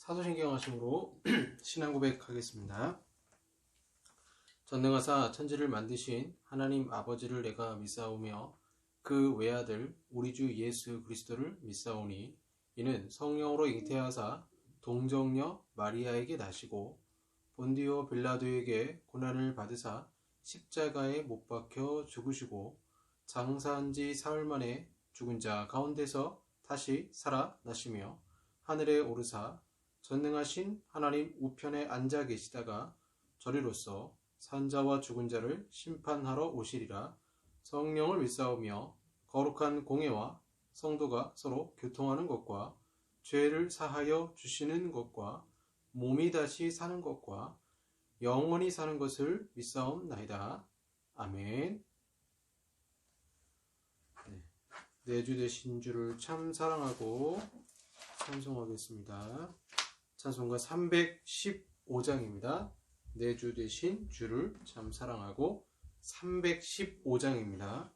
사도신경 하심으로 신앙 고백하겠습니다. 전능하사 천지를 만드신 하나님 아버지를 내가 믿사오며 그 외아들 우리 주 예수 그리스도를 믿사오니 이는 성령으로 잉태하사 동정녀 마리아에게 나시고 본디오 빌라도에게 고난을 받으사 십자가에 못 박혀 죽으시고 장사한 지 사흘 만에 죽은 자 가운데서 다시 살아나시며 하늘에 오르사 전능하신 하나님 우편에 앉아 계시다가 저리로서 산자와 죽은 자를 심판하러 오시리라. 성령을 믿사오며 거룩한 공예와 성도가 서로 교통하는 것과 죄를 사하여 주시는 것과 몸이 다시 사는 것과 영원히 사는 것을 믿사옵나이다. 아멘. 내 주 되신 주를 참 사랑하고 찬송하겠습니다. 찬송가 315장입니다. 내 주 되신 주를 참 사랑하고 315장입니다.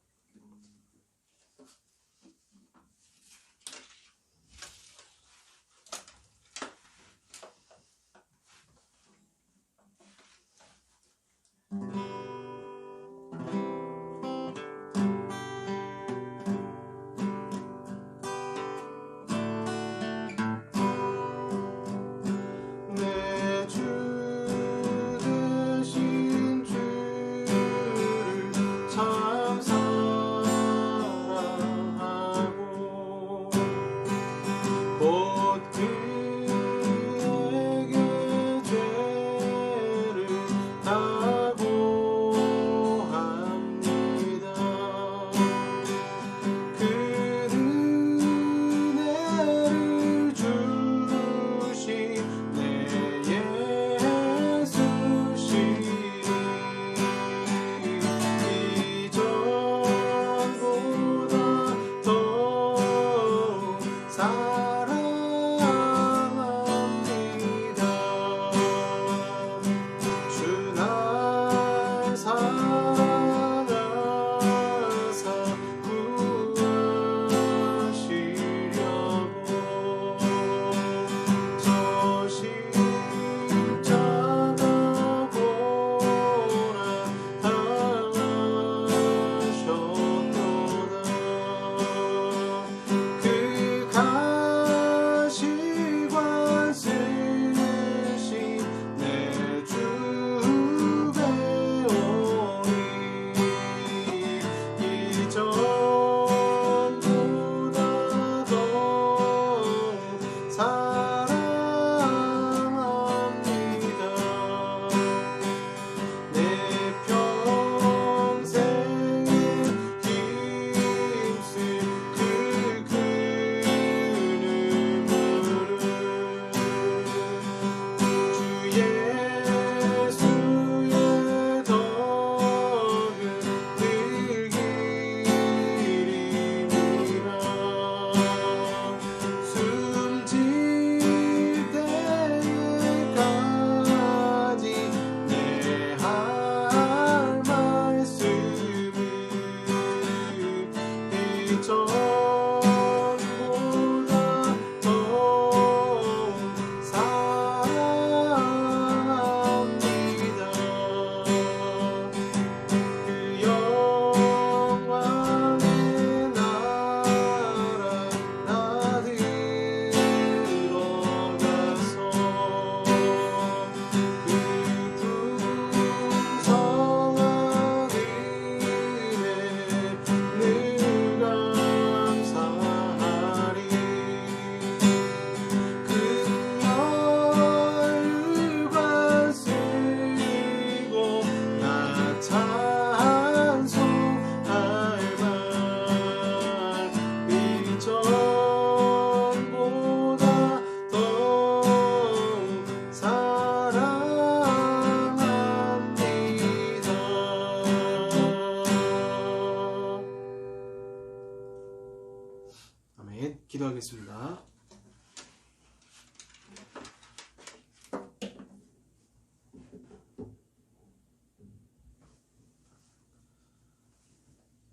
기도하겠습니다.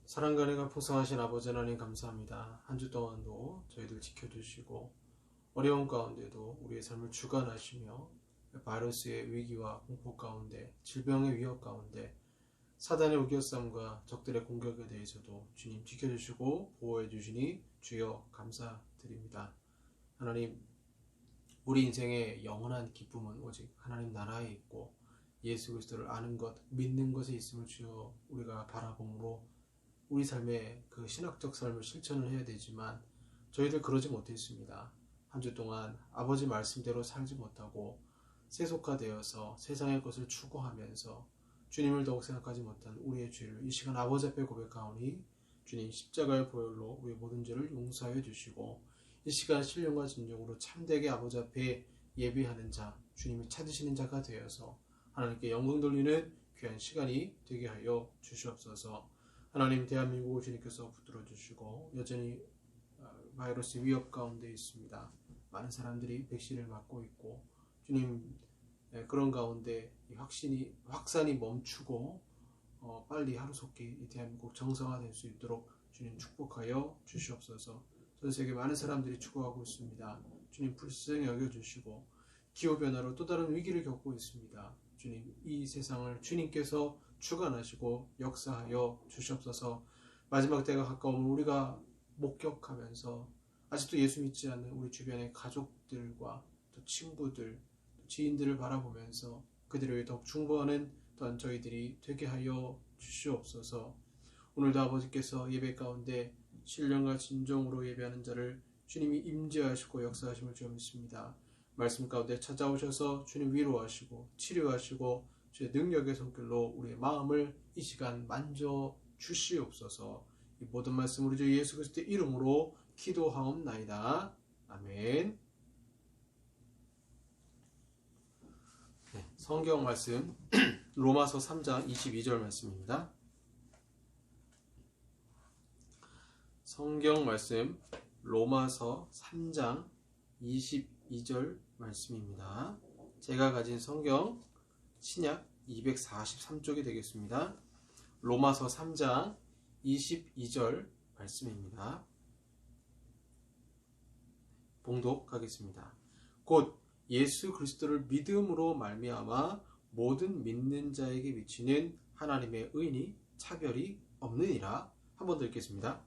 사랑과 은혜가 풍성하신 아버지 하나님 감사합니다. 한 주 동안도 저희들 지켜주시고 어려운 가운데도 우리의 삶을 주관하시며 바이러스의 위기와 공포 가운데, 질병의 위협 가운데, 사단의 우겨쌈과 적들의 공격에 대해서도 주님 지켜주시고 보호해 주시니 주여 감사드립니다. 하나님, 우리 인생의 영원한 기쁨은 오직 하나님 나라에 있고 예수 그리스도를 아는 것, 믿는 것에 있음을 주여 우리가 바라봄으로 우리 삶의 그 신학적 삶을 실천을 해야 되지만 저희들 그러지 못했습니다. 한 주 동안 아버지 말씀대로 살지 못하고 세속화되어서 세상의 것을 추구하면서 주님을 더욱 생각하지 못한 우리의 죄를 이 시간 아버지 앞에 고백하오니 주님 십자가의 보혈로 우리의 모든 죄를 용서하여 주시고 이 시간 신령과 진정으로 참되게 아버지 앞에 예배하는 자, 주님이 찾으시는 자가 되어서 하나님께 영광 돌리는 귀한 시간이 되게 하여 주시옵소서. 하나님, 대한민국을 주님께서 붙들어 주시고 여전히 바이러스 위협 가운데 있습니다. 많은 사람들이 백신을 맞고 있고 주님, 그런 가운데 확산이 멈추고 빨리 하루속히 이 대한민국 정상화될 수 있도록 주님 축복하여 주시옵소서. 전 세계 많은 사람들이 추구하고 있습니다. 주님 불쌍히 여겨주시고 기후변화로 또 다른 위기를 겪고 있습니다. 주님, 이 세상을 주님께서 주관하시고 역사하여 주시옵소서. 마지막 때가 가까우면 우리가 목격하면서 아직도 예수 믿지 않는 우리 주변의 가족들과 또 친구들, 또 지인들을 바라보면서 그들을 위해 더욱 중보하는 또한 저희들이 되게 하여 주시옵소서. 오늘도 아버지께서 예배 가운데 신령과 진정으로 예배하는 자를 주님이 임재하시고 역사하심을 주여 믿습니다. 말씀 가운데 찾아오셔서 주님 위로하시고 치료하시고 주의 능력의 손길로 우리의 마음을 이 시간 만져 주시옵소서. 이 모든 말씀 우리 주 예수 그리스도의 이름으로 기도하옵나이다. 아멘. 성경 말씀 로마서 3장 22절 말씀입니다. 성경 말씀 로마서 3장 22절 말씀입니다. 제가 가진 성경 신약 243쪽이 되겠습니다. 로마서 3장 22절 말씀입니다. 봉독하겠습니다. 곧 예수 그리스도를 믿음으로 말미암아 모든 믿는 자에게 미치는 하나님의 의인이 차별이 없느니라. 한 번 더 읽겠습니다.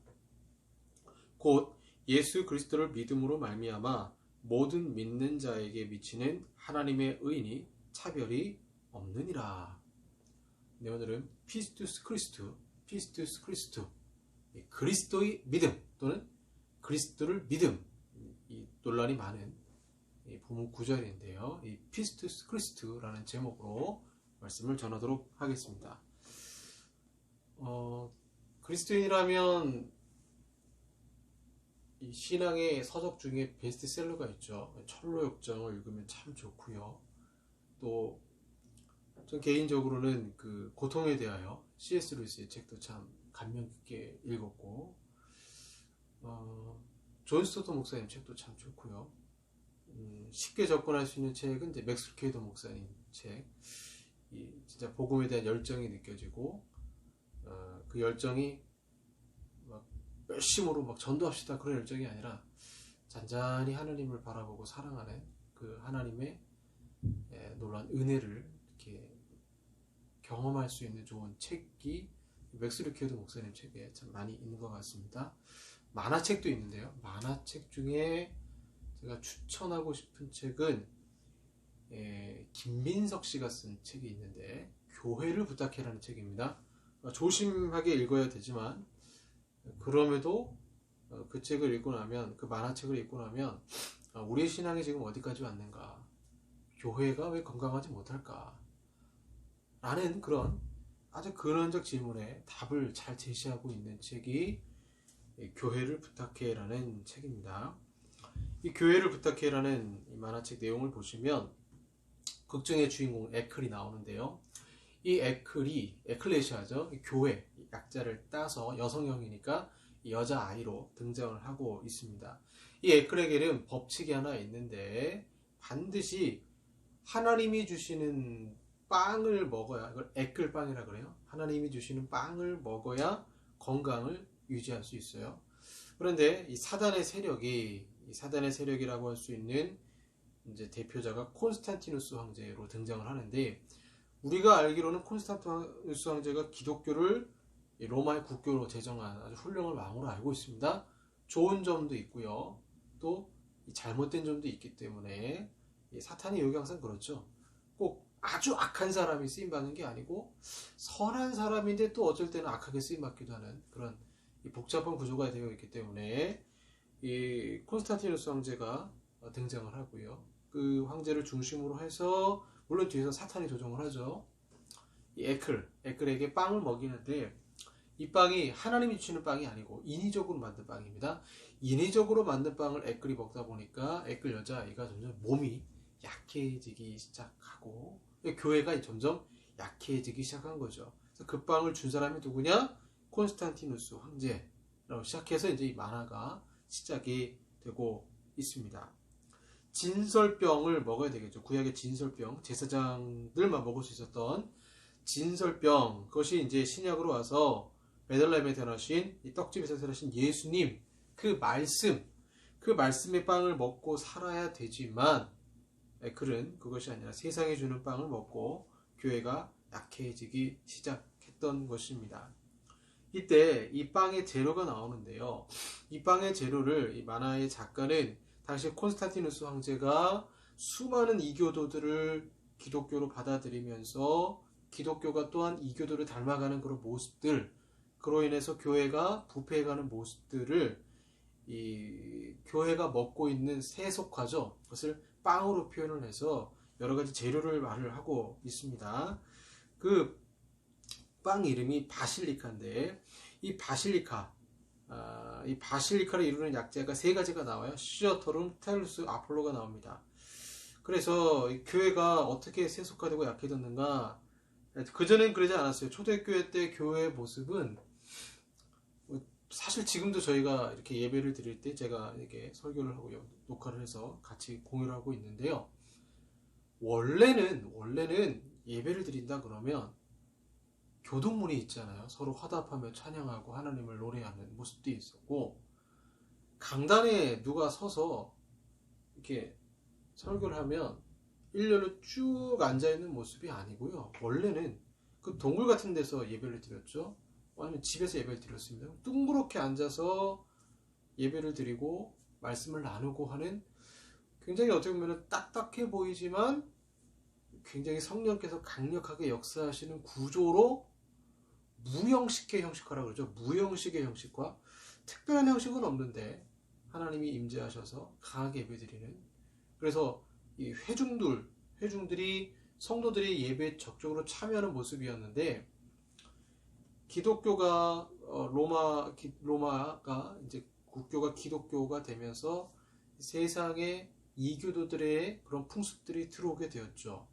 곧 예수 그리스도를 믿음으로 말미암아 모든 믿는 자에게 미치는 하나님의 의인이 차별이 없느니라. 네, 오늘은 피스투스 크리스투, 그리스도의 믿음 또는 그리스도를 믿음, 이 논란이 많은 본문 구절인데요. 이 피스투스 크리스투라는 제목으로 말씀을 전하도록 하겠습니다. 그리스도인이라면 이 신앙의 서적 중에 베스트셀러가 있죠. 철로역정을 읽으면 참 좋고요. 또 전 개인적으로는 그 고통에 대하여 C.S. 루이스의 책도 참 감명 깊게 읽었고, 존 스토터 목사님 책도 참 좋고요. 쉽게 접근할 수 있는 책은 이제 맥스 루케이더 목사님 책. 진짜 복음에 대한 열정이 느껴지고, 그 열정이 막 열심으로 막 전도합시다 그런 열정이 아니라 잔잔히 하나님을 바라보고 사랑하는 그 하나님의 놀라운 은혜를 이렇게 경험할 수 있는 좋은 책이 맥스 루케이더 목사님 책에 참 많이 있는 것 같습니다. 만화책도 있는데요. 만화책 중에 제가 추천하고 싶은 책은 김민석 씨가 쓴 책이 있는데 교회를 부탁해라는 책입니다. 조심하게 읽어야 되지만 그럼에도 그 책을 읽고 나면, 그 만화책을 읽고 나면 우리의 신앙이 지금 어디까지 왔는가, 교회가 왜 건강하지 못할까 라는 그런 아주 근원적 질문에 답을 잘 제시하고 있는 책이 교회를 부탁해라는 책입니다. 이 교회를 부탁해라는 이 만화책 내용을 보시면 극중의 주인공 에클이 나오는데요. 이 에클이 에클레시아죠. 교회 약자를 따서 여성형이니까 여자아이로 등장을 하고 있습니다. 이 에클에게는 법칙이 하나 있는데 반드시 하나님이 주시는 빵을 먹어야, 이걸 에클빵이라 그래요. 하나님이 주시는 빵을 먹어야 건강을 유지할 수 있어요. 그런데 이 사단의 세력이 이 사단의 세력이라고 할 수 있는 이제 대표자가 콘스탄티누스 황제로 등장을 하는데, 우리가 알기로는 콘스탄티누스 황제가 기독교를 로마의 국교로 제정한 아주 훌륭한 왕으로 알고 있습니다. 좋은 점도 있고요, 또 잘못된 점도 있기 때문에 사탄의 유혹이 항상 그렇죠. 꼭 아주 악한 사람이 쓰임받는 게 아니고 선한 사람인데 또 어쩔 때는 악하게 쓰임받기도 하는 그런 복잡한 구조가 되어 있기 때문에 이 콘스탄티누스 황제가 등장을 하고요. 그 황제를 중심으로 해서 물론 뒤에서 사탄이 조종을 하죠. 이 에클에게 빵을 먹이는데, 이 빵이 하나님이 주시는 빵이 아니고 인위적으로 만든 빵입니다. 인위적으로 만든 빵을 에클이 먹다 보니까 에클 여자아이가 점점 몸이 약해지기 시작하고 교회가 점점 약해지기 시작한 거죠. 그래서 그 빵을 준 사람이 누구냐? 콘스탄티누스 황제라고 시작해서 이제 이 만화가 시작이 되고 있습니다. 진설병을 먹어야 되겠죠. 구약의 진설병, 제사장들만 먹을 수 있었던 진설병, 그것이 이제 신약으로 와서 베들레헴에 태어나신 이 떡집에서 태어나신 예수님 그 말씀의 빵을 먹고 살아야 되지만, 에클은 그것이 아니라 세상이 주는 빵을 먹고 교회가 약해지기 시작했던 것입니다. 이때 이 빵의 재료가 나오는데요. 이 빵의 재료를 이 만화의 작가는 당시 콘스탄티누스 황제가 수많은 이교도들을 기독교로 받아들이면서 기독교가 또한 이교도를 닮아가는 그런 모습들, 그로 인해서 교회가 부패해가는 모습들을 이 교회가 먹고 있는 세속화죠. 그것을 빵으로 표현을 해서 여러 가지 재료를 말을 하고 있습니다. 그 빵 이름이 바실리카인데, 이 바실리카를 이루는 약자가 세 가지가 나와요. 시어터룸, 텔루스, 아폴로가 나옵니다. 그래서 교회가 어떻게 세속화되고 약해졌는가? 그전엔 그러지 않았어요. 초대교회 때 교회의 모습은, 사실 지금도 저희가 이렇게 예배를 드릴 때 제가 이렇게 설교를 하고 녹화를 해서 같이 공유를 하고 있는데요. 원래는 예배를 드린다 그러면 교동문이 있잖아요. 서로 화답하며 찬양하고 하나님을 노래하는 모습도 있었고, 강단에 누가 서서 이렇게 설교를 하면 일렬로 쭉 앉아있는 모습이 아니고요. 원래는 그 동굴 같은 데서 예배를 드렸죠. 아니면 집에서 예배를 드렸습니다. 둥그렇게 앉아서 예배를 드리고 말씀을 나누고 하는, 굉장히 어떻게 보면 딱딱해 보이지만 굉장히 성령께서 강력하게 역사하시는 구조로 무형식의 형식화라고 그러죠. 무형식의 형식화. 특별한 형식은 없는데 하나님이 임재하셔서 강하게 예배드리는, 그래서 이 회중들이 성도들이 예배에 적극적으로 참여하는 모습이었는데, 기독교가 로마가 이제 국교가 기독교가 되면서 세상에 이교도들의 그런 풍습들이 들어오게 되었죠.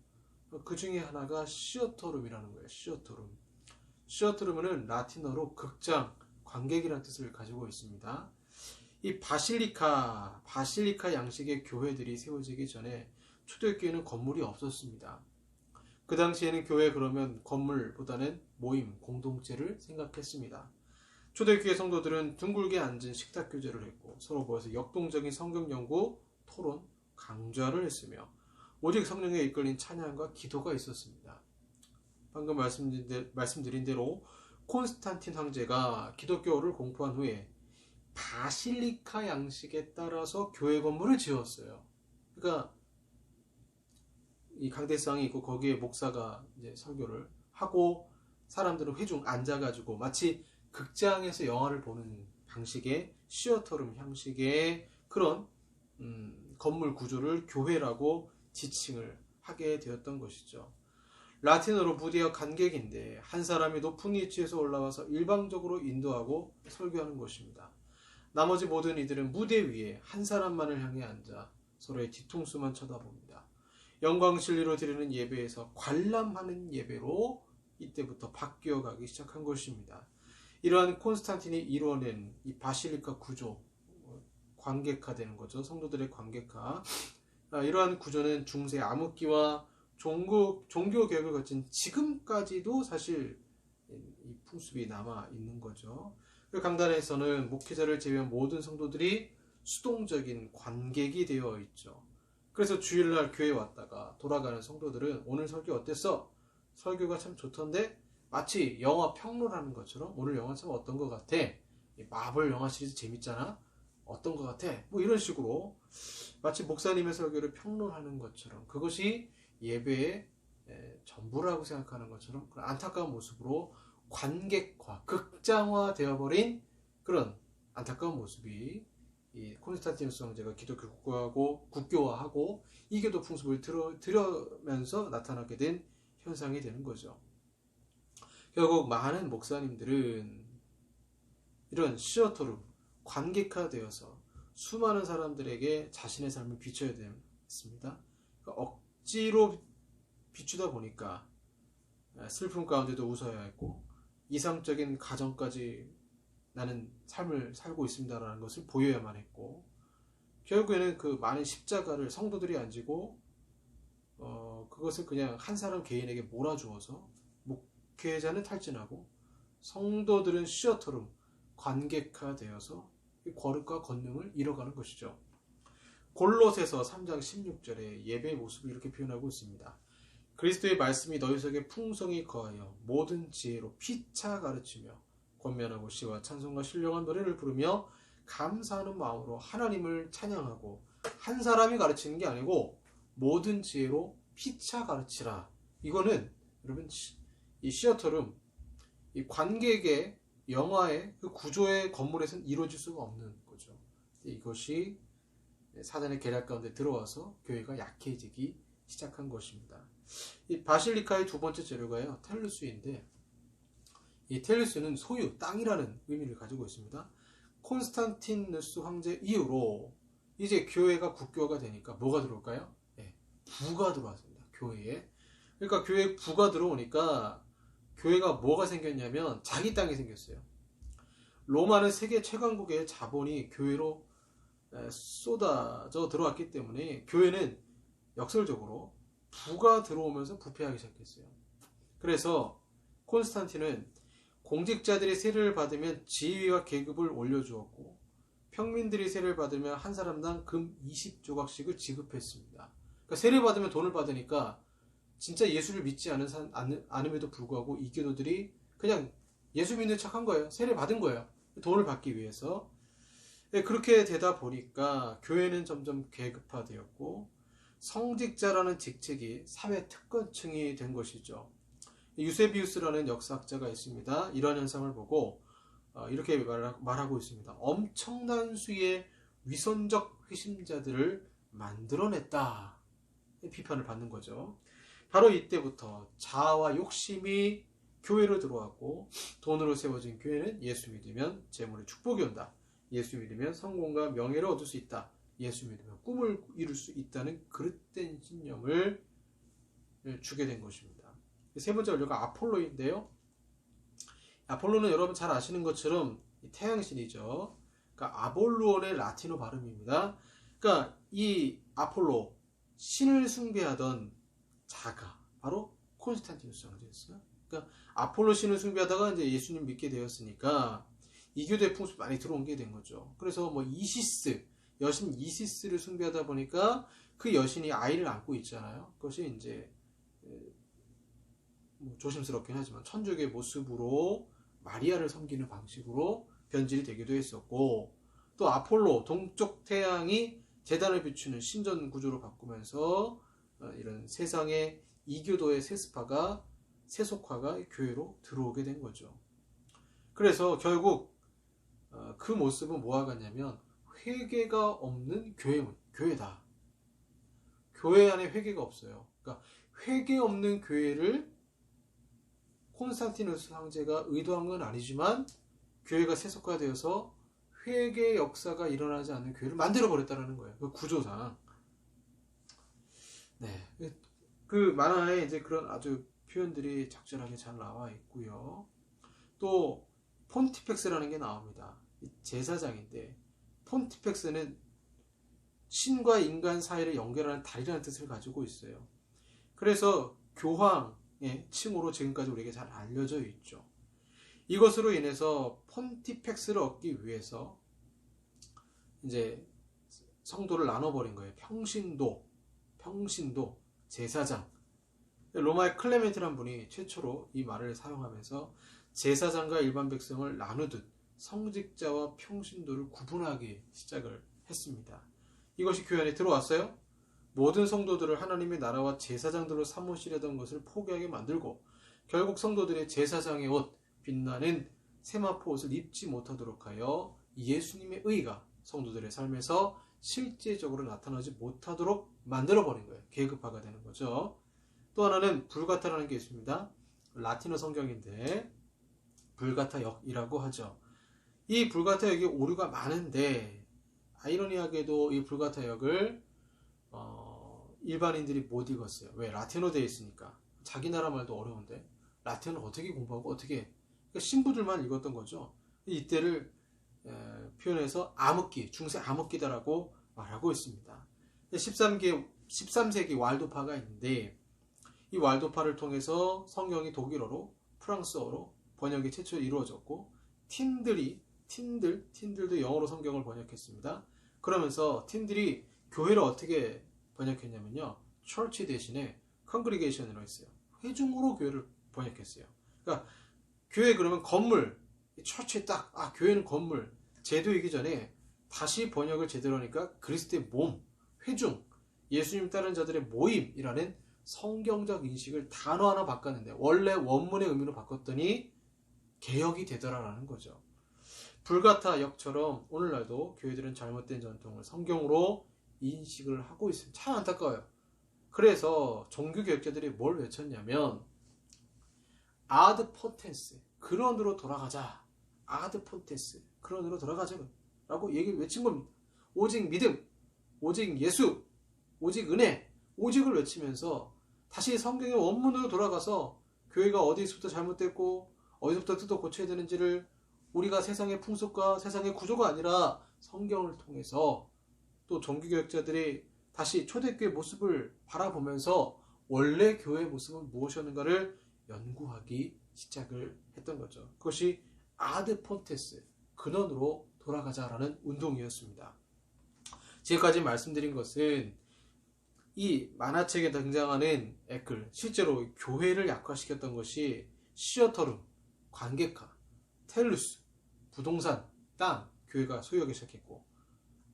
그 중에 하나가 시어터룸이라는 거예요. 시어터룸은 라틴어로 극장, 관객이라는 뜻을 가지고 있습니다. 이 바실리카 양식의 교회들이 세워지기 전에 초대교회는 건물이 없었습니다. 그 당시에는 교회 그러면 건물보다는 모임, 공동체를 생각했습니다. 초대교회 성도들은 둥글게 앉은 식탁 교제를 했고, 서로 모여서 역동적인 성경 연구, 토론, 강좌를 했으며 오직 성령에 이끌린 찬양과 기도가 있었습니다. 방금 말씀드린 대로 콘스탄틴 황제가 기독교를 공포한 후에 바실리카 양식에 따라서 교회 건물을 지었어요. 그러니까 이 강대상이 있고 거기에 목사가 이제 설교를 하고 사람들은 회중 앉아가지고 마치 극장에서 영화를 보는 방식의 시어터룸 형식의 그런 건물 구조를 교회라고 지칭을 하게 되었던 것이죠. 라틴어로 무대와 관객인데 한 사람이 높은 위치에서 올라와서 일방적으로 인도하고 설교하는 것입니다. 나머지 모든 이들은 무대 위에 한 사람만을 향해 앉아 서로의 뒤통수만 쳐다봅니다. 영광 진리로 드리는 예배에서 관람하는 예배로 이때부터 바뀌어가기 시작한 것입니다. 이러한 콘스탄틴이 이뤄낸 이 바실리카 구조, 관객화되는 거죠. 성도들의 관객화. 이러한 구조는 중세 암흑기와 종교 개혁을 거친 지금까지도 사실 이 풍습이 남아 있는 거죠. 그 강단에서는 목회자를 제외한 모든 성도들이 수동적인 관객이 되어 있죠. 그래서 주일날 교회 왔다가 돌아가는 성도들은 오늘 설교 어땠어? 설교가 참 좋던데? 마치 영화 평론하는 것처럼 오늘 영화 참 어떤 것 같아? 마블 영화 시리즈 재밌잖아? 어떤 것 같아? 뭐 이런 식으로 마치 목사님의 설교를 평론하는 것처럼 그것이 예배의 전부라고 생각하는 것처럼 그런 안타까운 모습으로 관객화, 극장화 되어버린 그런 안타까운 모습이 이 콘스탄티누스 황제가 기독교 국교화하고 이교도 풍습을 들여면서 나타나게 된 현상이 되는 거죠. 결국 많은 목사님들은 이런 시어터룸, 관객화되어서 수많은 사람들에게 자신의 삶을 비춰야 됐습니다. 그러니까 억지로 비추다 보니까 슬픔 가운데도 웃어야 했고 이상적인 가정까지 나는 삶을 살고 있습니다라는 것을 보여야만 했고 결국에는 그 많은 십자가를 성도들이 안 지고 그것을 그냥 한 사람 개인에게 몰아주어서 목회자는 탈진하고 성도들은 시어터룸 관객화되어서 거룩과 권능을 잃어가는 것이죠. 골로새서 3장 16절에 예배의 모습을 이렇게 표현하고 있습니다. 그리스도의 말씀이 너희 속에 풍성히 거하여 모든 지혜로 피차 가르치며 권면하고 시와 찬송과 신령한 노래를 부르며 감사하는 마음으로 하나님을 찬양하고 한 사람이 가르치는 게 아니고 모든 지혜로 피차 가르치라. 이거는 여러분 이 시어터룸 이 관객의 영화의 그 구조의 건물에서는 이루어질 수가 없는 거죠. 이것이 사단의 계략 가운데 들어와서 교회가 약해지기 시작한 것입니다. 이 바실리카의 두 번째 재료가요 텔루스인데 이 텔루스는 소유, 땅이라는 의미를 가지고 있습니다. 콘스탄티누스 황제 이후로 이제 교회가 국교화가 되니까 뭐가 들어올까요? 네, 부가 들어왔습니다. 교회에. 그러니까 교회에 부가 들어오니까 교회가 뭐가 생겼냐면 자기 땅이 생겼어요. 로마는 세계 최강국의 자본이 교회로 쏟아져 들어왔기 때문에 교회는 역설적으로 부가 들어오면서 부패하기 시작했어요. 그래서 콘스탄틴은 공직자들이 세례를 받으면 지위와 계급을 올려주었고 평민들이 세례를 받으면 한 사람당 금 20조각씩을 지급했습니다. 그러니까 세례 받으면 돈을 받으니까 진짜 예수를 믿지 않음에도 불구하고 이교도들이 그냥 예수 믿는 척한 거예요. 세례 받은 거예요. 돈을 받기 위해서. 그렇게 되다 보니까 교회는 점점 계급화되었고 성직자라는 직책이 사회 특권층이 된 것이죠. 유세비우스라는 역사학자가 있습니다. 이러한 현상을 보고 이렇게 말하고 있습니다. 엄청난 수의 위선적 회심자들을 만들어냈다. 비판을 받는 거죠. 바로 이때부터 자아와 욕심이 교회로 들어왔고 돈으로 세워진 교회는 예수 믿으면 재물의 축복이 온다. 예수 믿으면 성공과 명예를 얻을 수 있다. 예수 믿으면 꿈을 이룰 수 있다는 그릇된 신념을 주게 된 것입니다. 세 번째 원료가 아폴로인데요. 아폴로는 여러분 잘 아시는 것처럼 태양신이죠. 그러니까 아볼루온의 라틴어 발음입니다. 그러니까 이 아폴로 신을 숭배하던 자가 바로 콘스탄티누스 황제였어요. 그러니까 아폴로 신을 숭배하다가 이제 예수님 믿게 되었으니까 이교도의 풍습이 많이 들어온 게 된 거죠. 그래서 뭐 이시스 여신 이시스를 숭배하다 보니까 그 여신이 아이를 안고 있잖아요. 그것이 이제 조심스럽긴 하지만 천주교의 모습으로 마리아를 섬기는 방식으로 변질이 되기도 했었고 또 아폴로 동쪽 태양이 재단을 비추는 신전 구조로 바꾸면서 이런 세상의 이교도의 세속화가 교회로 들어오게 된 거죠. 그래서 결국 그 모습은 뭐와 같냐면 회개가 없는 교회다. 교회 안에 회개가 없어요. 그러니까 회개 없는 교회를 콘스탄티누스 황제가 의도한 건 아니지만 교회가 세속화되어서 회개의 역사가 일어나지 않는 교회를 만들어버렸다는 거예요. 그 구조상. 네. 그 만화에 이제 그런 아주 표현들이 적절하게 잘 나와 있고요. 또 폰티펙스라는 게 나옵니다. 제사장인데 폰티펙스는 신과 인간 사이를 연결하는 다리라는 뜻을 가지고 있어요. 그래서 교황의 칭호로 지금까지 우리에게 잘 알려져 있죠. 이것으로 인해서 폰티펙스를 얻기 위해서 이제 성도를 나눠버린 거예요. 평신도, 제사장. 로마의 클레멘트란 분이 최초로 이 말을 사용하면서 제사장과 일반 백성을 나누듯 성직자와 평신도를 구분하기 시작을 했습니다. 이것이 교회 안에 들어왔어요. 모든 성도들을 하나님의 나라와 제사장들로 삼으시려던 것을 포기하게 만들고 결국 성도들의 제사장의 옷, 빛나는 세마포 옷을 입지 못하도록 하여 예수님의 의가 성도들의 삶에서 실제적으로 나타나지 못하도록 만들어버린 거예요. 계급화가 되는 거죠. 또 하나는 불가타라는 게 있습니다. 라틴어 성경인데 불가타역이라고 하죠. 이 불가타역이 오류가 많은데 아이러니하게도 이 불가타역을 일반인들이 못 읽었어요. 왜? 라틴어 되어 있으니까. 자기 나라 말도 어려운데 라틴어를 어떻게 공부하고 어떻게, 그러니까 신부들만 읽었던 거죠. 이때를 표현해서 암흑기, 중세 암흑기다라고 말하고 있습니다. 13세기 왈도파가 있는데 이 왈도파를 통해서 성경이 독일어로, 프랑스어로 번역이 최초 이루어졌고 팀들도 영어로 성경을 번역했습니다. 그러면서 팀들이 교회를 어떻게 번역했냐면요, church 대신에 congregation으로 했어요. 회중으로 교회를 번역했어요. 그러니까 교회 그러면 건물, 처치에 딱, 교회는 건물, 제도이기 전에 다시 번역을 제대로 하니까 그리스도의 몸, 회중, 예수님 따르는 자들의 모임이라는 성경적 인식을 단어 하나 바꿨는데 원래 원문의 의미로 바꿨더니 개혁이 되더라라는 거죠. 불가타 역처럼 오늘날도 교회들은 잘못된 전통을 성경으로 인식을 하고 있습니다. 참 안타까워요. 그래서 종교개혁자들이 뭘 외쳤냐면 아드 포텐스, 근원으로 돌아가자. 아드 포텐스, 근원으로 돌아가자 라고 얘기를 외친 겁니다. 오직 믿음, 오직 예수, 오직 은혜, 오직을 외치면서 다시 성경의 원문으로 돌아가서 교회가 어디서부터 잘못됐고 어디서부터 뜯어 고쳐야 되는지를 우리가 세상의 풍습과 세상의 구조가 아니라 성경을 통해서 또 종교개혁자들이 다시 초대교회 모습을 바라보면서 원래 교회의 모습은 무엇이었는가를 연구하기 시작을 했던 거죠. 그것이 아드 폰테스, 근원으로 돌아가자라는 운동이었습니다. 지금까지 말씀드린 것은 이 만화책에 등장하는 에클, 실제로 교회를 약화시켰던 것이 시어터룸, 관객화, 텔루스, 부동산, 땅, 교회가 소유하기 시작했고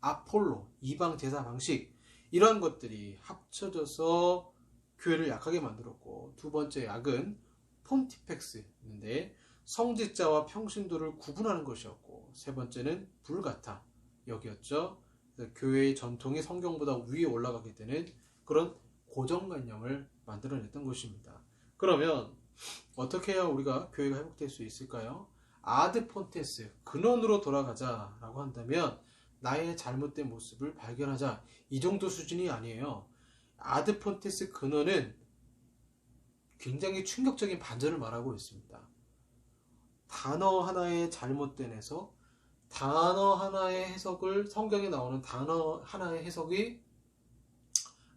아폴로, 이방 제사 방식, 이러한 것들이 합쳐져서 교회를 약하게 만들었고, 두 번째 약은 폰티펙스인데 성직자와 평신도를 구분하는 것이었고, 세 번째는 불가타 역이었죠. 교회의 전통이 성경보다 위에 올라가게 되는 그런 고정관념을 만들어냈던 것입니다. 그러면 어떻게 해야 우리가 교회가 회복될 수 있을까요? 아드 폰테스, 근원으로 돌아가자라고 한다면 나의 잘못된 모습을 발견하자, 이 정도 수준이 아니에요. 아드 폰테스 근원은 굉장히 충격적인 반전을 말하고 있습니다. 단어 하나의 잘못된 해석, 단어 하나의 해석을, 성경에 나오는 단어 하나의 해석이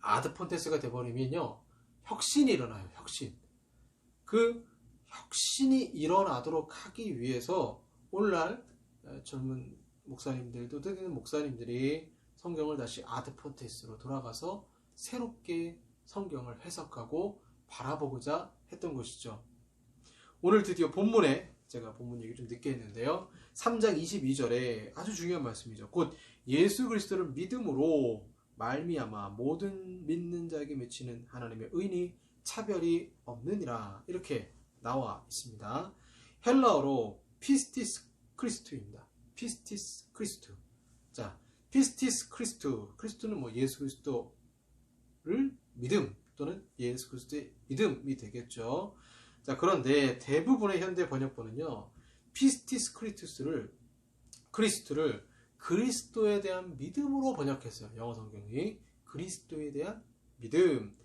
아드 폰테스가 돼버리면요, 혁신이 일어나요. 혁신. 그 혁신이 일어나도록 하기 위해서 오늘날 젊은 목사님들도, 듣는 목사님들이 성경을 다시 아드 폰테스로 돌아가서 새롭게 성경을 해석하고 바라보고자 했던 것이죠. 오늘 드디어 본문에, 제가 본문 얘기 좀 늦게 했는데요, 3장 22절에 아주 중요한 말씀이죠. 곧 예수 그리스도를 믿음으로 말미암아 모든 믿는 자에게 맺히는 하나님의 의인이 차별이 없느니라, 이렇게 나와 있습니다. 헬라어로 피스티스 크리스투입니다. 피스티스 크리스투. 자, 피스티스 크리스투. 크리스투는 예수 그리스도를 믿음 또는 예수 그리스도의 믿음이 되겠죠. 자, 그런데 대부분의 현대 번역본은요, 피스티스 크리스투를 그리스도에 대한 믿음으로 번역했어요. 영어 성경이 그리스도에 대한 믿음.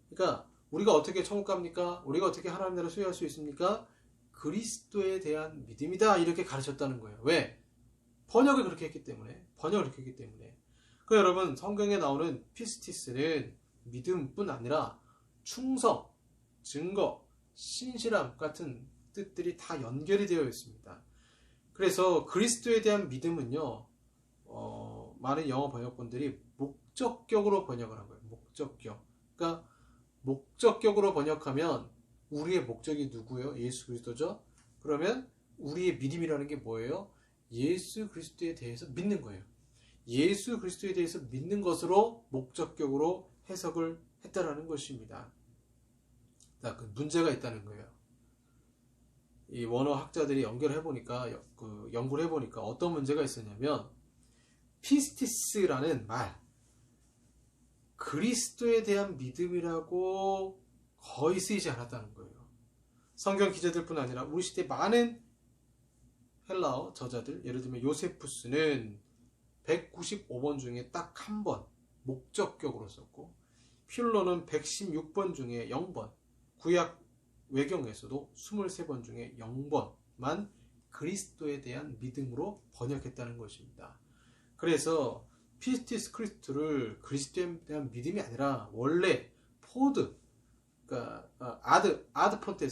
그러니까 우리가 어떻게 천국 갑니까? 우리가 어떻게 하나님 나라를 소유할 수 있습니까? 그리스도에 대한 믿음이다, 이렇게 가르쳤다는 거예요. 왜? 번역을 그렇게 했기 때문에. 그러니까 여러분, 성경에 나오는 피스티스는 믿음뿐 아니라 충성, 증거, 신실함 같은 뜻들이 다 연결이 되어 있습니다. 그래서 그리스도에 대한 믿음은요, 많은 영어 번역본들이 목적격으로 번역을 한 거예요. 목적격. 그러니까 목적격으로 번역하면 우리의 목적이 누구예요? 예수 그리스도죠? 그러면 우리의 믿음이라는 게 뭐예요? 예수 그리스도에 대해서 믿는 거예요. 예수 그리스도에 대해서 믿는 것으로 목적격으로 해석을 했다라는 것입니다. 그 문제가 있다는 거예요. 이 원어 학자들이 연구를 해보니까 어떤 문제가 있었냐면 피스티스라는 말, 그리스도에 대한 믿음이라고 거의 쓰이지 않았다는 거예요. 성경 기자들뿐 아니라 우리 시대 많은 헬라어 저자들, 예를 들면 요세푸스는 195번 중에 딱 한 번 목적격으로 썼고, 필로는 116번 중에 0번, 구약 외경에서도 23번 중에 0번만 그리스도에 대한 믿음으로 번역했다는 것입니다. 그래서 피스티스 크리스토를 그리스도에 대한 믿음이 아니라 원래 포드, 그러니까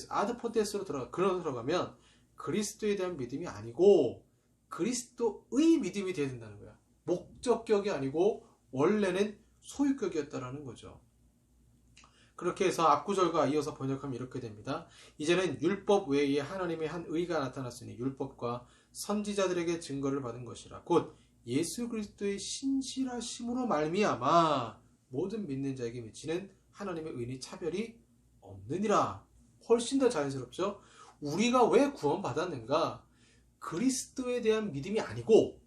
아드폰테스로 들어가면 그리스도에 대한 믿음이 아니고 그리스도의 믿음이 되어야 된다는 거야. 목적격이 아니고 원래는 소유격이었다라는 거죠. 그렇게 해서 앞구절과 이어서 번역하면 이렇게 됩니다. 이제는 율법 외에 하나님의 한 의가 나타났으니 율법과 선지자들에게 증거를 받은 것이라. 곧 예수 그리스도의 신실하심으로 말미암아 모든 믿는 자에게 미치는 하나님의 의는 차별이 없느니라. 훨씬 더 자연스럽죠. 우리가 왜 구원받았는가? 그리스도에 대한 믿음이 아니고,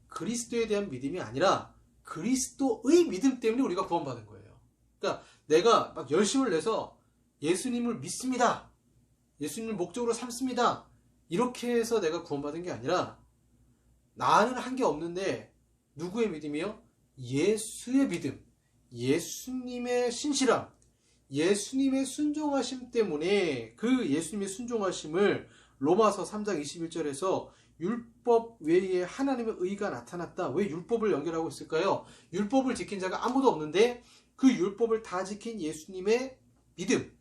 그리스도에 대한 믿음이 아니라 그리스도의 믿음 때문에 우리가 구원받은 거예요. 그러니까 내가 막 열심을 내서 예수님을 믿습니다, 예수님을 목적으로 삼습니다, 이렇게 해서 내가 구원받은 게 아니라, 나는 한 게 없는데 누구의 믿음이요? 예수의 믿음, 예수님의 신실함, 예수님의 순종하심 때문에 그 예수님의 순종하심을 로마서 3장 21절에서 율법 외에 하나님의 의가 나타났다. 왜 율법을 연결하고 있을까요? 율법을 지킨 자가 아무도 없는데 그 율법을 다 지킨 예수님의 믿음,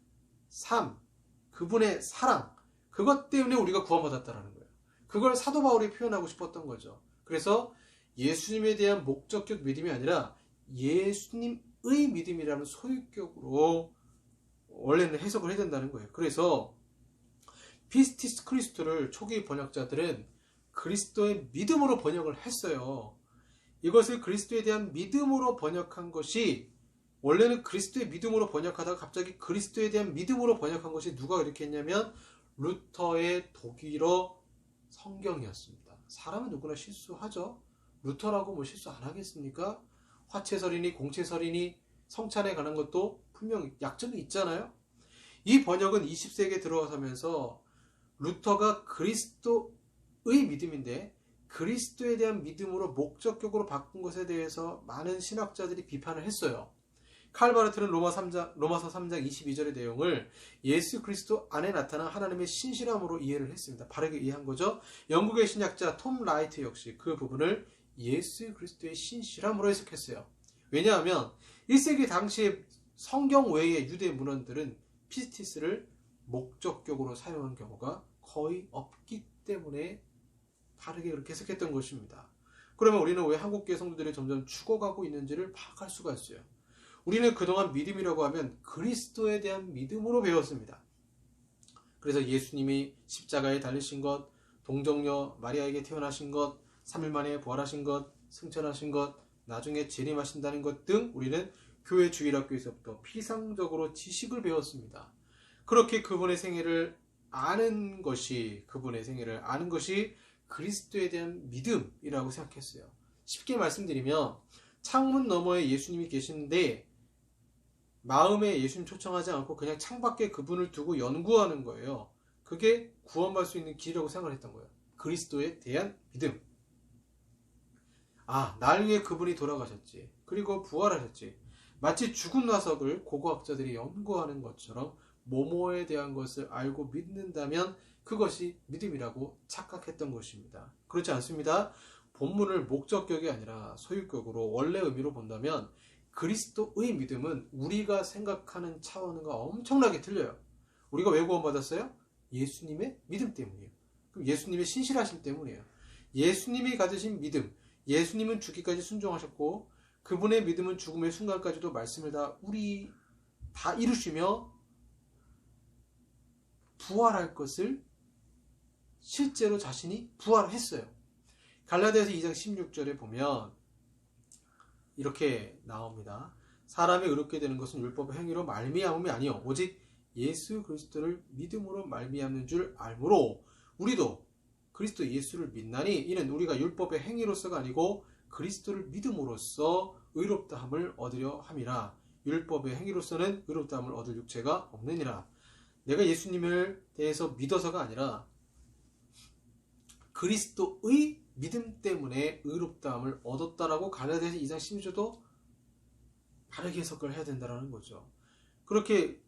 삶, 그분의 사랑, 그것 때문에 우리가 구원받았다는 거예요. 그걸 사도 바울이 표현하고 싶었던 거죠. 그래서 예수님에 대한 목적격 믿음이 아니라 예수님의 믿음이라는 소유격으로 원래는 해석을 해야 된다는 거예요. 그래서 피스티스 크리스토를 초기 번역자들은 그리스도의 믿음으로 번역을 했어요. 이것을 그리스도에 대한 믿음으로 번역한 것이, 원래는 그리스도의 믿음으로 번역하다가 갑자기 그리스도에 대한 믿음으로 번역한 것이 누가 그렇게 했냐면 루터의 독일어 성경이었습니다. 사람은 누구나 실수하죠. 루터라고 뭐 실수 안 하겠습니까? 화채설이니 공채설이니 성찬에 관한 것도 분명 약점이 있잖아요. 이 번역은 20세기에 들어서면서 루터가 그리스도의 믿음인데 그리스도에 대한 믿음으로 목적격으로 바꾼 것에 대해서 많은 신학자들이 비판을 했어요. 칼바르트는 로마서 3장 22절의 내용을 예수 그리스도 안에 나타난 하나님의 신실함으로 이해를 했습니다. 바르게 이해한 거죠. 영국의 신학자 톰 라이트 역시 그 부분을 예수 그리스도의 신실함으로 해석했어요. 왜냐하면 1세기 당시에 성경 외의 유대 문헌들은 피스티스를 목적격으로 사용한 경우가 거의 없기 때문에 바르게 그렇게 해석했던 것입니다. 그러면 우리는 왜 한국교회 성도들이 점점 죽어가고 있는지를 파악할 수가 있어요. 우리는 그동안 믿음이라고 하면 그리스도에 대한 믿음으로 배웠습니다. 그래서 예수님이 십자가에 달리신 것, 동정녀 마리아에게 태어나신 것, 3일 만에 부활하신 것, 승천하신 것, 나중에 재림하신다는 것 등 우리는 교회 주일학교에서부터 피상적으로 지식을 배웠습니다. 그렇게 그분의 생애를 아는 것이 그리스도에 대한 믿음이라고 생각했어요. 쉽게 말씀드리면 창문 너머에 예수님이 계시는데 마음에 예수님 초청하지 않고 그냥 창밖에 그분을 두고 연구하는 거예요. 그게 구원받을 수 있는 길이라고 생각을 했던 거예요. 그리스도에 대한 믿음. 날 위해 그분이 돌아가셨지, 그리고 부활하셨지, 마치 죽은 화석을 고고학자들이 연구하는 것처럼 모모에 대한 것을 알고 믿는다면 그것이 믿음이라고 착각했던 것입니다. 그렇지 않습니다. 본문을 목적격이 아니라 소유격으로 원래 의미로 본다면 그리스도의 믿음은 우리가 생각하는 차원과 엄청나게 틀려요. 우리가 왜 구원받았어요? 예수님의 믿음 때문이에요. 그럼 예수님의 신실하심 때문이에요. 예수님이 가지신 믿음, 예수님은 죽기까지 순종하셨고 그분의 믿음은 죽음의 순간까지도 말씀을 다 이루시며 부활할 것을 실제로 자신이 부활했어요. 갈라디아서 2장 16절에 보면 이렇게 나옵니다. 사람이 의롭게 되는 것은 율법의 행위로 말미암음이 아니요 오직 예수 그리스도를 믿음으로 말미암는 줄 알므로 우리도 그리스도 예수를 믿나니 이는 우리가 율법의 행위로서가 아니고 그리스도를 믿음으로써 의롭다함을 얻으려 함이라. 율법의 행위로서는 의롭다함을 얻을 육체가 없느니라. 내가 예수님을 대해서 믿어서가 아니라 그리스도의 믿음 때문에 의롭다함을 얻었다라고 갈라디아서 2장 16절도 바르게 해석을 해야 된다는 거죠. 그렇게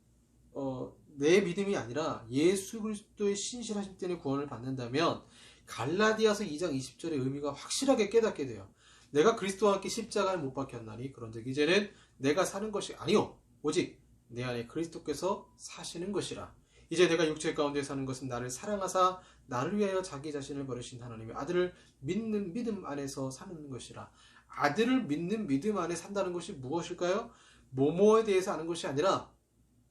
내 믿음이 아니라 예수 그리스도의 신실하심 때문에 구원을 받는다면 갈라디아서 2장 20절의 의미가 확실하게 깨닫게 돼요. 내가 그리스도와 함께 십자가에 못 박혔나니 그런즉 이제는 내가 사는 것이 아니요 오직 내 안에 그리스도께서 사시는 것이라. 이제 내가 육체 가운데 사는 것은 나를 사랑하사 나를 위하여 자기 자신을 버리신 하나님의 아들을 믿는 믿음 안에서 사는 것이라. 아들을 믿는 믿음 안에 산다는 것이 무엇일까요? 뭐뭐에 대해서 아는 것이 아니라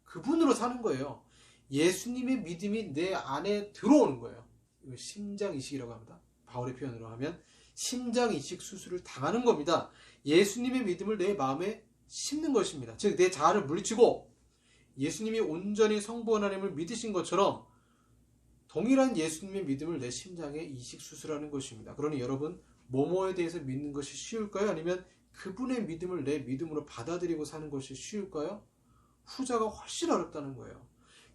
그분으로 사는 거예요. 예수님의 믿음이 내 안에 들어오는 거예요. 이거 심장이식이라고 합니다. 바울의 표현으로 하면 심장이식 수술을 당하는 겁니다. 예수님의 믿음을 내 마음에 심는 것입니다. 즉 내 자아를 물리치고 예수님이 온전히 성부 하나님을 믿으신 것처럼 동일한 예수님의 믿음을 내 심장에 이식 수술하는 것입니다. 그러니 여러분 뭐뭐에 대해서 믿는 것이 쉬울까요? 아니면 그분의 믿음을 내 믿음으로 받아들이고 사는 것이 쉬울까요? 후자가 훨씬 어렵다는 거예요.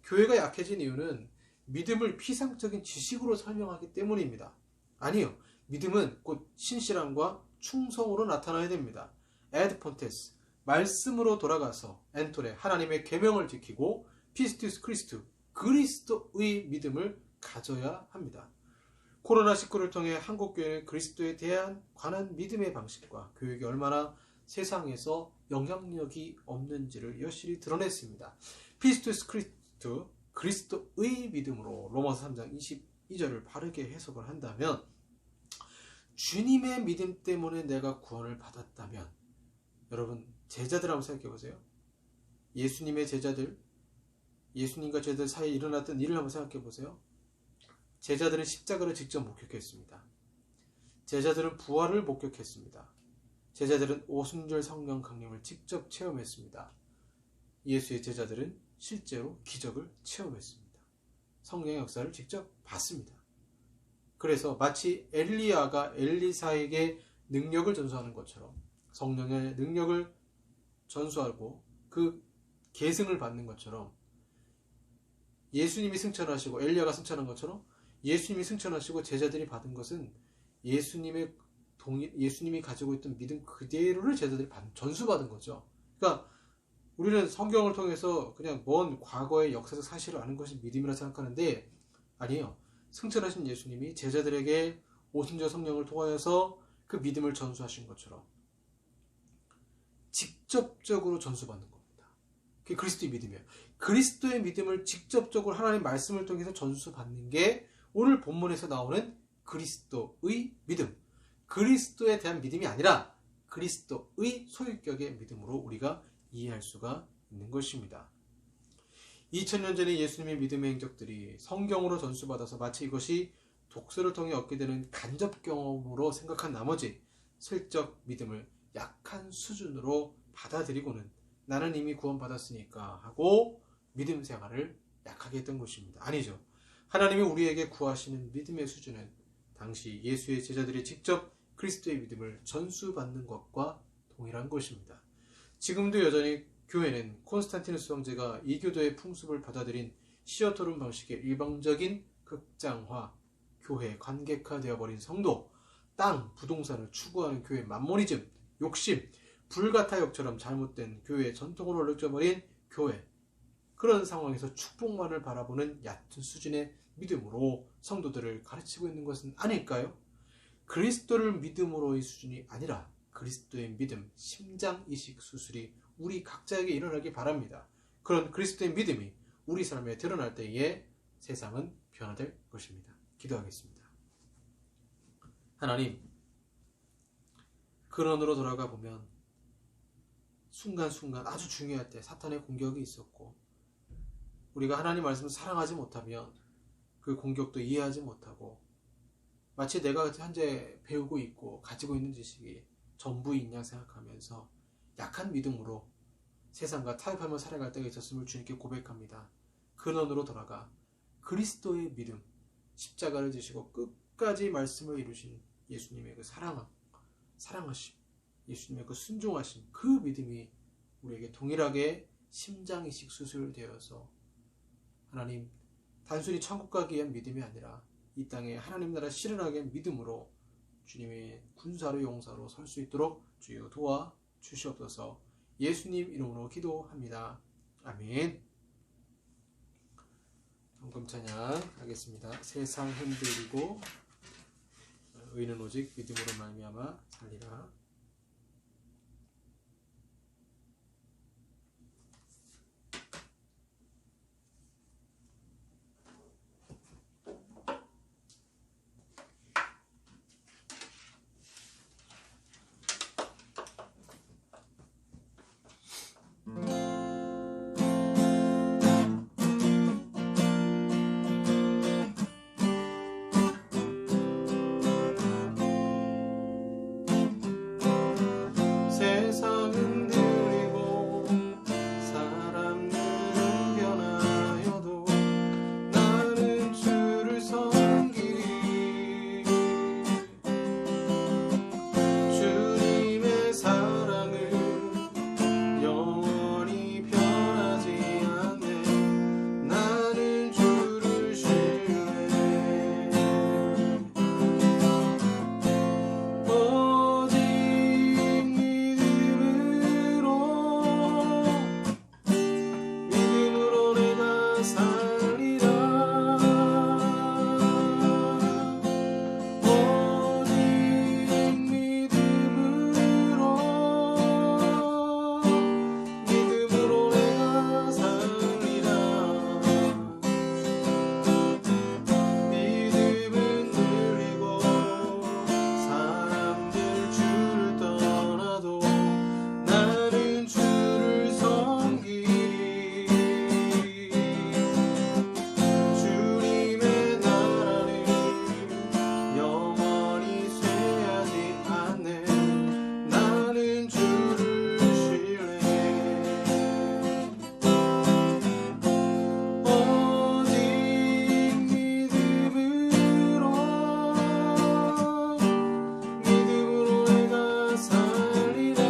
교회가 약해진 이유는 믿음을 피상적인 지식으로 설명하기 때문입니다. 아니요. 믿음은 곧 신실함과 충성으로 나타나야 됩니다. 에드 폰테스, 말씀으로 돌아가서 엔토레, 하나님의 계명을 지키고 피스투스 크리스투, 그리스도의 믿음을 가져야 합니다. 코로나19를 통해 한국교회는 그리스도에 대한 관한 믿음의 방식과 교육이 얼마나 세상에서 영향력이 없는지를 여실히 드러냈습니다. 피스투스 크리스투, 그리스도의 믿음으로 로마서 3장 22절을 바르게 해석을 한다면 주님의 믿음 때문에 내가 구원을 받았다면 여러분 제자들 한번 생각해 보세요. 예수님의 제자들, 예수님과 제자들 사이에 일어났던 일을 한번 생각해 보세요. 제자들은 십자가를 직접 목격했습니다. 제자들은 부활을 목격했습니다. 제자들은 오순절 성령 강림을 직접 체험했습니다. 예수의 제자들은 실제로 기적을 체험했습니다. 성령의 역사를 직접 봤습니다. 그래서 마치 엘리야가 엘리사에게 능력을 전수하는 것처럼 성령의 능력을 전수하고 그 계승을 받는 것처럼 예수님이 승천하시고 엘리야가 승천한 것처럼 예수님이 승천하시고 제자들이 받은 것은 예수님이 가지고 있던 믿음 그대로를 제자들이 전수받은 거죠. 그러니까 우리는 성경을 통해서 그냥 먼 과거의 역사적 사실을 아는 것이 믿음이라 생각하는데 아니에요. 승천하신 예수님이 제자들에게 오순절 성령을 통하여서 그 믿음을 전수하신 것처럼 직접적으로 전수받는 겁니다. 그게 그리스도의 믿음이에요. 그리스도의 믿음을 직접적으로 하나님의 말씀을 통해서 전수받는 게 오늘 본문에서 나오는 그리스도의 믿음. 그리스도에 대한 믿음이 아니라 그리스도의 소유격의 믿음으로 우리가 이해할 수가 있는 것입니다. 2000년 전에 예수님의 믿음의 행적들이 성경으로 전수받아서 마치 이것이 독서를 통해 얻게 되는 간접 경험으로 생각한 나머지 슬쩍 믿음을 약한 수준으로 받아들이고는 나는 이미 구원받았으니까 하고 믿음 생활을 약하게 했던 것입니다. 아니죠. 하나님이 우리에게 구하시는 믿음의 수준은 당시 예수의 제자들이 직접 그리스도의 믿음을 전수받는 것과 동일한 것입니다. 지금도 여전히 교회는 콘스탄티누스 황제가 이교도의 풍습을 받아들인 시어토론 방식의 일방적인 극장화, 교회 관객화되어버린 성도, 땅, 부동산을 추구하는 교회 만모니즘, 욕심, 불가타역처럼 잘못된 교회의 전통으로 얽혀버린 교회, 그런 상황에서 축복만을 바라보는 얕은 수준의 믿음으로 성도들을 가르치고 있는 것은 아닐까요? 그리스도를 믿음으로의 수준이 아니라 그리스도의 믿음, 심장이식 수술이 우리 각자에게 일어나기 바랍니다. 그런 그리스도의 믿음이 우리 삶에 드러날 때에 세상은 변화될 것입니다. 기도하겠습니다. 하나님, 근원으로 돌아가 보면 순간순간 아주 중요할 때 사탄의 공격이 있었고, 우리가 하나님 말씀을 사랑하지 못하면 그 공격도 이해하지 못하고, 마치 내가 현재 배우고 있고 가지고 있는 지식이 전부인 양 생각하면서 약한 믿음으로 세상과 타협하며 살아갈 때가 있었음을 주님께 고백합니다. 근원으로 돌아가 그리스도의 믿음, 십자가를 지시고 끝까지 말씀을 이루신 예수님의 그 사랑하심, 예수님의 그 순종하심, 그 믿음이 우리에게 동일하게 심장이식 수술되어서 하나님, 단순히 천국 가기 위한 믿음이 아니라 이 땅에 하나님 나라 실현하기 위한 믿음으로 주님의 군사로 용사로 설 수 있도록 주여 도와 주시옵소서. 예수님 이름으로 기도합니다. 아멘. 헌금 찬양 하겠습니다. 세상 흔들리고 의는 오직 믿음으로 말미암아 살리라. 세상은 흔들리고 사람들은 변하여도 나는 주를 섬기리. 주님의 사랑을 영원히 변하지 않네. 나는 주를 신뢰해. 오직 믿음으로 내가 살리라. 오직 믿음으로 내가 살리라. 믿음은 늘리고 사람들 주를 떠나도 나는 주를 섬기리. 주님의 나라는 영원히 쇠하지 않네. 나는 주를 신뢰해. 오직 믿음으로 내가 살리라.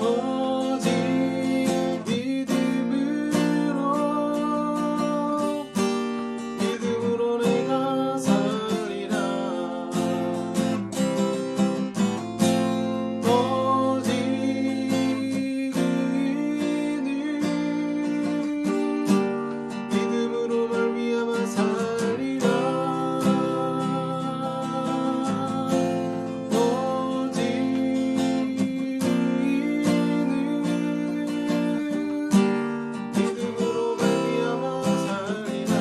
오직 믿음으로 내가 살리라. 오직 믿음으로 말미암아 살리라. 오직 믿음으로 말미암아 살리라.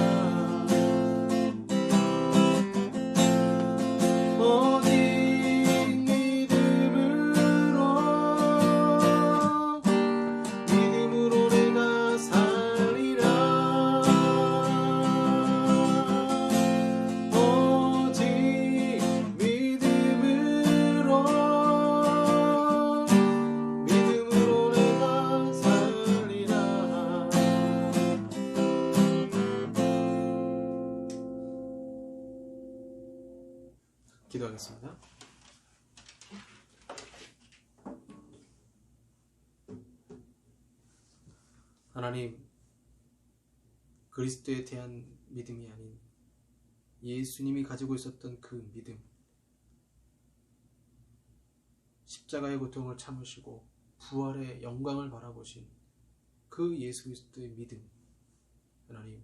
오직 믿음으로 내가 살리라. 오직 믿음으로 내가 살리라. 기도하겠습니다. 하나님, 그리스도에 대한 믿음이 아닌 예수님이 가지고 있었던 그 믿음, 십자가의 고통을 참으시고 부활의 영광을 바라보신 그 예수 그리스도의 믿음, 하나님,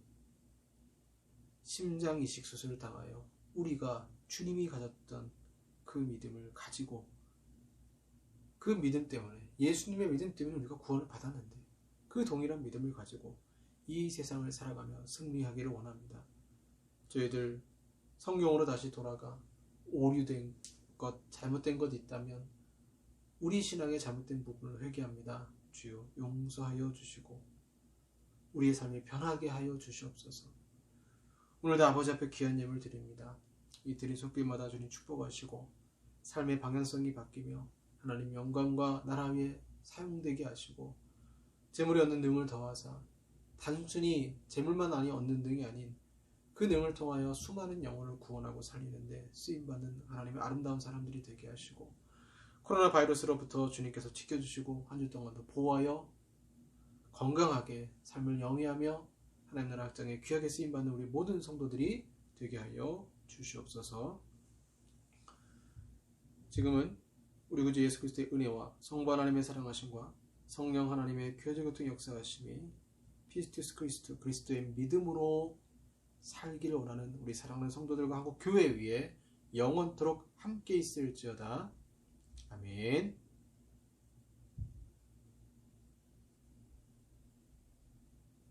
심장 이식 수술을 당하여 우리가 주님이 가졌던 그 믿음을 가지고, 그 믿음 때문에, 예수님의 믿음 때문에 우리가 구원을 받았는데 그 동일한 믿음을 가지고 이 세상을 살아가며 승리하기를 원합니다. 저희들 성경으로 다시 돌아가 오류된 것, 잘못된 것 있다면 우리 신앙의 잘못된 부분을 회개합니다. 주여 용서하여 주시고 우리의 삶이 변하게 하여 주시옵소서. 오늘도 아버지 앞에 귀한 예물 드립니다. 이 드린 손길마다 주님 축복하시고 삶의 방향성이 바뀌며 하나님 영광과 나라 위에 사용되게 하시고 재물이 얻는 능을 더하사 단순히 재물만 얻는 능이 아닌 그 능을 통하여 수많은 영혼을 구원하고 살리는데 쓰임받는 하나님의 아름다운 사람들이 되게 하시고 코로나 바이러스로부터 주님께서 지켜주시고 한 주 동안도 보호하여 건강하게 삶을 영위하며 하나님 나라 확장에 귀하게 쓰임받는 우리 모든 성도들이 되게 하여 주시옵소서. 지금은 우리 구주 예수 그리스도의 은혜와 성부 하나님의 사랑하심과 성령 하나님의 교제 교통 역사하심이 피스투스 그리스도의 믿음으로 살기를 원하는 우리 사랑하는 성도들과 한국 교회 위에 영원토록 함께 있을지어다. 아멘.